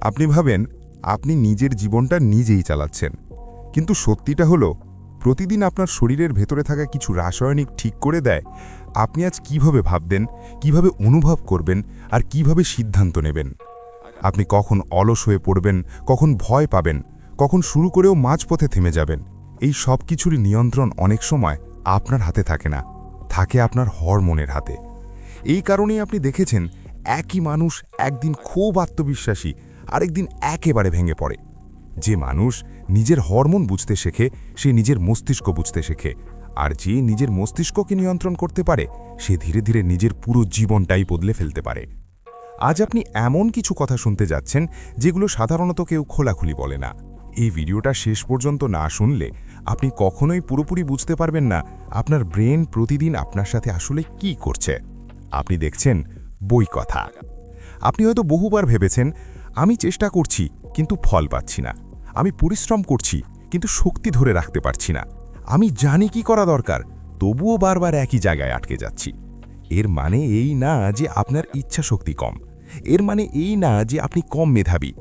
আপনি ভাবেন আপনি নিজের জীবনটা নিজেই চালাচ্ছেন, কিন্তু সত্যিটা হলো প্রতিদিন আপনার শরীরের ভেতরে থাকা কিছু রাসায়নিক ঠিক করে দেয় আপনি আজ কিভাবে ভাববেন, কিভাবে অনুভব করবেন আর কিভাবে সিদ্ধান্ত নেবেন। আপনি কখন অলস হয়ে পড়বেন, কখন ভয় পাবেন, কখন শুরু করেও মাঝপথে থেমে যাবেন, এই সব কিছুরই নিয়ন্ত্রণ অনেক সময় আপনার হাতে থাকে না, থাকে আপনার হরমোনের হাতে। এই কারণেই আপনি দেখেছেন একই মানুষ একদিন খুব আত্মবিশ্বাসী, আরেকদিন একেবারে ভেঙে পড়ে। যে মানুষ নিজের হরমোন বুঝতে শেখে সে নিজের মস্তিষ্ক বুঝতে শেখে, আর যে নিজের মস্তিষ্ককে নিয়ন্ত্রণ করতে পারে সে ধীরে ধীরে নিজের পুরো জীবনটাই বদলে ফেলতে পারে। আজ আপনি এমন কিছু কথা শুনতে যাচ্ছেন যেগুলো সাধারণত কেউ খোলাখুলি বলে না। এই ভিডিওটা শেষ পর্যন্ত না শুনলে আপনি কখনোই পুরোপুরি বুঝতে পারবেন না আপনার ব্রেন প্রতিদিন আপনার সাথে আসলে কি করছে। আপনি দেখছেন বই কথা। আপনি হয়তো বহুবার ভেবেছেন আমি চেষ্টা করছি কিন্তু ফল পাচ্ছি না, আমি পরিশ্রম করছি কিন্তু শক্তি ধরে রাখতে পারছি না, আমি জানি কি করা দরকার তবুও বারবার একই জায়গায় আটকে যাচ্ছি। এর মানে এই না যে আপনার ইচ্ছা শক্তি কম, এর মানে এই না যে আপনি কম মেধাবী।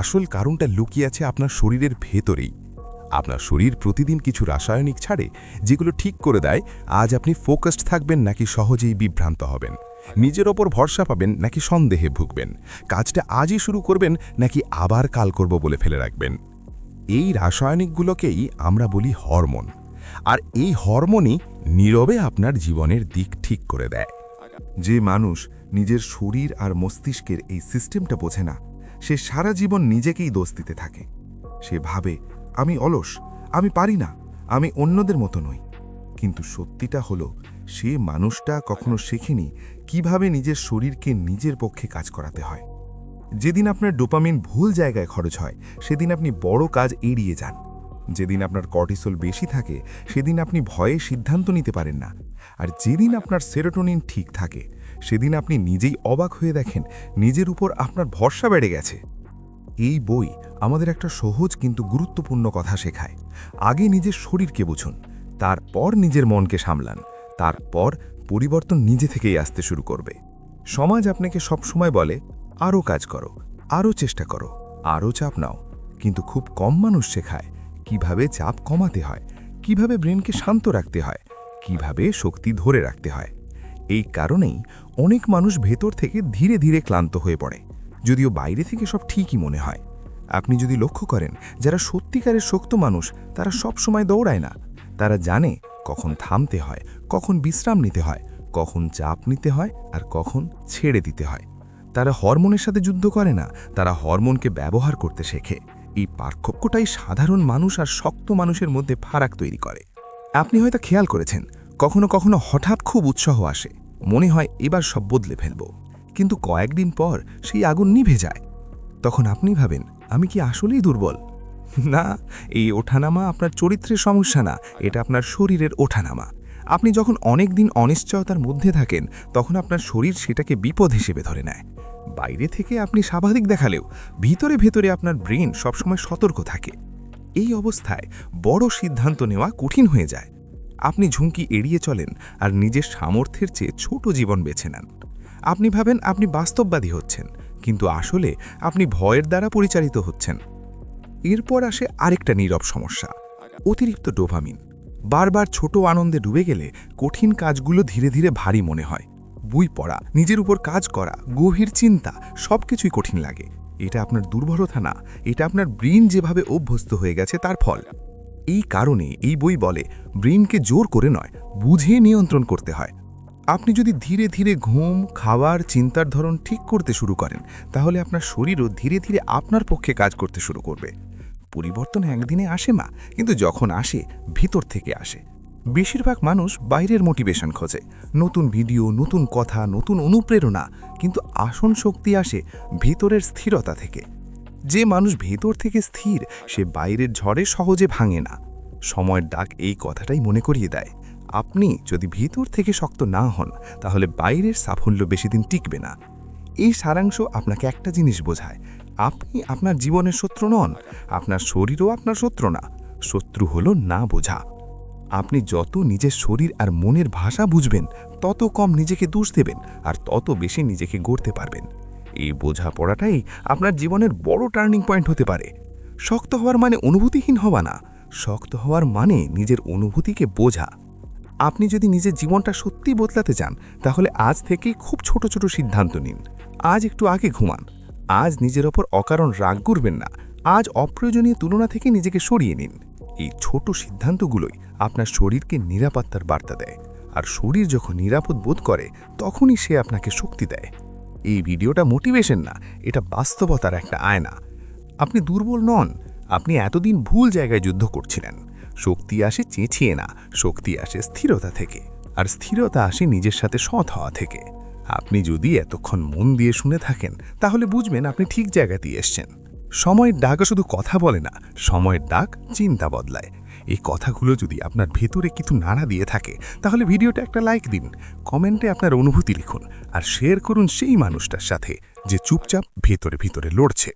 আসল কারণটা লুকিয়ে আছে আপনার শরীরের ভেতরেই। আপনার শরীর প্রতিদিন কিছু রাসায়নিক ছাড়ে যেগুলো ঠিক করে দেয় আজ আপনি ফোকাসড থাকবেন নাকি সহজেই বিভ্রান্ত হবেন, নিজের ওপর ভরসা পাবেন নাকি সন্দেহে ভুগবেন, কাজটা আজই শুরু করবেন নাকি আবার কাল করব বলে ফেলে রাখবেন। এই রাসায়নিকগুলোকেই আমরা বলি হরমোন, আর এই হরমোনই নীরবে আপনার জীবনের দিক ঠিক করে দেয়। যে মানুষ নিজের শরীর আর মস্তিষ্কের এই সিস্টেমটা বোঝে না, সে সারা জীবন নিজেকেই দোষ দিতে থাকে। সে ভাবে আমি অলস, আমি পারি না, আমি অন্যদের মতো নই। কিন্তু সত্যিটা হলো সে মানুষটা কখনো শেখেনি কিভাবে নিজের শরীরকে নিজের পক্ষে কাজ করাতে হয়। যেদিন আপনার ডোপামিন ভুল জায়গায় খরচ হয় সেদিন আপনি বড় কাজ এড়িয়ে যান। যেদিন আপনার কর্টিসল বেশি থাকে সেদিন আপনি ভয়ে সিদ্ধান্ত নিতে পারেন না। আর যেদিন আপনার সেরোটোনিন ঠিক থাকে সেদিন আপনি নিজেই অবাক হয়ে দেখেন নিজের উপর আপনার ভরসা বেড়ে গেছে। এই বই আমাদের একটা সহজ কিন্তু গুরুত্বপূর্ণ কথা শেখায়। আগে নিজের শরীরকে বুঝুন, তারপর নিজের মনকে সামলান, তারপর পরিবর্তন নিজে থেকেই আসতে শুরু করবে। সমাজ আপনাকে সবসময় বলে আরও কাজ করো, আরও চেষ্টা করো, আরও চাপ নাও, কিন্তু খুব কম মানুষ শেখায় কিভাবে চাপ কমাতে হয়, কিভাবে ব্রেনকে শান্ত রাখতে হয়, কিভাবে শক্তি ধরে রাখতে হয়। এই কারণেই অনেক মানুষ ভেতর থেকে ধীরে ধীরে ক্লান্ত হয়ে পড়ে, যদিও বাইরে থেকে সব ঠিকই মনে হয়। আপনি যদি লক্ষ্য করেন যারা সত্যিকারের শক্ত মানুষ তারা সব সময় দৌড়ায় না, তারা জানে কখন থামতে হয়, কখন বিশ্রাম নিতে হয়, কখন চাপ নিতে হয় আর কখন ছেড়ে দিতে হয়। তারা হরমোনের সাথে যুদ্ধ করে না, তারা হরমোনকে ব্যবহার করতে শেখে। এই পার্থক্যটাই সাধারণ মানুষ আর শক্ত মানুষের মধ্যে ফারাক তৈরি করে। আপনি হয়তো খেয়াল করেছেন কখনো কখনো হঠাৎ খুব উৎসাহ আসে, মনে হয় এবার সব বদলে ফেলব, কিন্তু কয়েকদিন পর সেই আগুন নিভে যায়। তখন আপনি ভাবেন আমি কি আসলেই দুর্বল? না, এই ওঠানামা আপনার চরিত্রের সমস্যা না, এটা আপনার শরীরের ওঠানামা। আপনি যখন অনেক দিন অনিশ্চয়তার মধ্যে থাকেন তখন আপনার শরীর সেটাকে বিপদ হিসেবে ধরে নেয়। বাইরে থেকে আপনি স্বাভাবিক দেখালেও ভিতরে ভেতরে আপনার ব্রেন সবসময় সতর্ক থাকে। এই অবস্থায় বড় সিদ্ধান্ত নেওয়া কঠিন হয়ে যায়। আপনি ঝুঁকি এড়িয়ে চলেন আর নিজের সামর্থ্যের চেয়ে ছোট জীবন বেছে নেন। আপনি ভাবেন আপনি বাস্তববাদী হচ্ছেন, কিন্তু আসলে আপনি ভয়ের দ্বারা পরিচালিত হচ্ছেন। এরপর আসে আরেকটা নীরব সমস্যা, অতিরিক্ত ডোপামিন। বারবার ছোট আনন্দে ডুবে গেলে কঠিন কাজগুলো ধীরে ধীরে ভারী মনে হয়। বই পড়া, নিজের উপর কাজ করা, গভীর চিন্তা সবকিছুই কঠিন লাগে। এটা আপনার দুর্বলতা না, এটা আপনার ব্রেন যেভাবে অভ্যস্ত হয়ে গেছে তার ফল। এই কারণে এই বই বলে ব্রেনকে জোর করে নয়, বুঝে নিয়ন্ত্রণ করতে হয়। আপনি যদি ধীরে ধীরে ঘুম, খাবার, চিন্তার ধরন ঠিক করতে শুরু করেন তাহলে আপনার শরীরও ধীরে ধীরে আপনার পক্ষে কাজ করতে শুরু করবে। পরিবর্তন একদিনে আসে না, কিন্তু যখন আসে ভিতর থেকে আসে। বেশিরভাগ মানুষ বাইরের মোটিভেশন খোঁজে, নতুন ভিডিও, নতুন কথা, নতুন অনুপ্রেরণা, কিন্তু আসল শক্তি আসে ভিতরের স্থিরতা থেকে। যে মানুষ ভেতর থেকে স্থির সে বাইরের ঝড়ে সহজে ভাঙে না। সময়ের ডাক এই কথাটাই মনে করিয়ে দেয়। আপনি যদি ভিতর থেকে শক্ত না হন তাহলে বাইরের সাফল্য বেশি দিন টিকবে না। এই সারাংশ আপনাকে একটা জিনিস বোঝায়, আপনি আপনার জীবনের শত্রু নন, আপনার শরীরও আপনার শত্রু না। শত্রু হলো না বোঝা। আপনি যত নিজের শরীর আর মনের ভাষা বুঝবেন তত কম নিজেকে দোষ দেবেন আর তত বেশি নিজেকে গড়তে পারবেন। এই বোঝাপড়াটাই আপনার জীবনের বড় টার্নিং পয়েন্ট হতে পারে। শক্ত হওয়ার মানে অনুভূতিহীন হওয়া না, শক্ত হওয়ার মানে নিজের অনুভূতিকে বোঝা। আপনি যদি নিজের জীবনটা সত্যি বদলাতে চান, তাহলে আজ থেকেই খুব ছোট ছোট সিদ্ধান্ত নিন। আজ একটু আগে ঘুমান, আজ নিজের ওপর অকারণ রাগ করবেন না, আজ অপ্রয়োজনীয় তুলনা থেকে নিজেকে সরিয়ে নিন। এই ছোট সিদ্ধান্তগুলোই আপনার শরীরকে নিরাপত্তার বার্তা দেয়, আর শরীর যখন নিরাপদ বোধ করে তখনই সে আপনাকে শক্তি দেয়। এই ভিডিওটা মোটিভেশন না, এটা বাস্তবতার একটা আয়না। আপনি দুর্বল নন, আপনি এতদিন ভুল জায়গায় যুদ্ধ করছিলেন। শক্তি আসে চেঁচিয়ে না, শক্তি আসে স্থিরতা থেকে, আর স্থিরতা আসে নিজের সাথে সৎ হওয়া থেকে। আপনি যদি এতক্ষণ মন দিয়ে শুনে থাকেন, তাহলে বুঝবেন আপনি ঠিক জায়গাতেই এসছেন। সময়ের ডাক শুধু কথা বলে না, সময়ের ডাক চিন্তা বদলায়। এই কথাগুলো যদি আপনার ভেতরে কিছু নাড়া দিয়ে থাকে, তাহলে ভিডিওটা একটা লাইক দিন, কমেন্টে আপনার অনুভূতি লিখুন, আর শেয়ার করুন সেই মানুষটার সাথে যে চুপচাপ ভেতরে ভিতরে লড়ছে।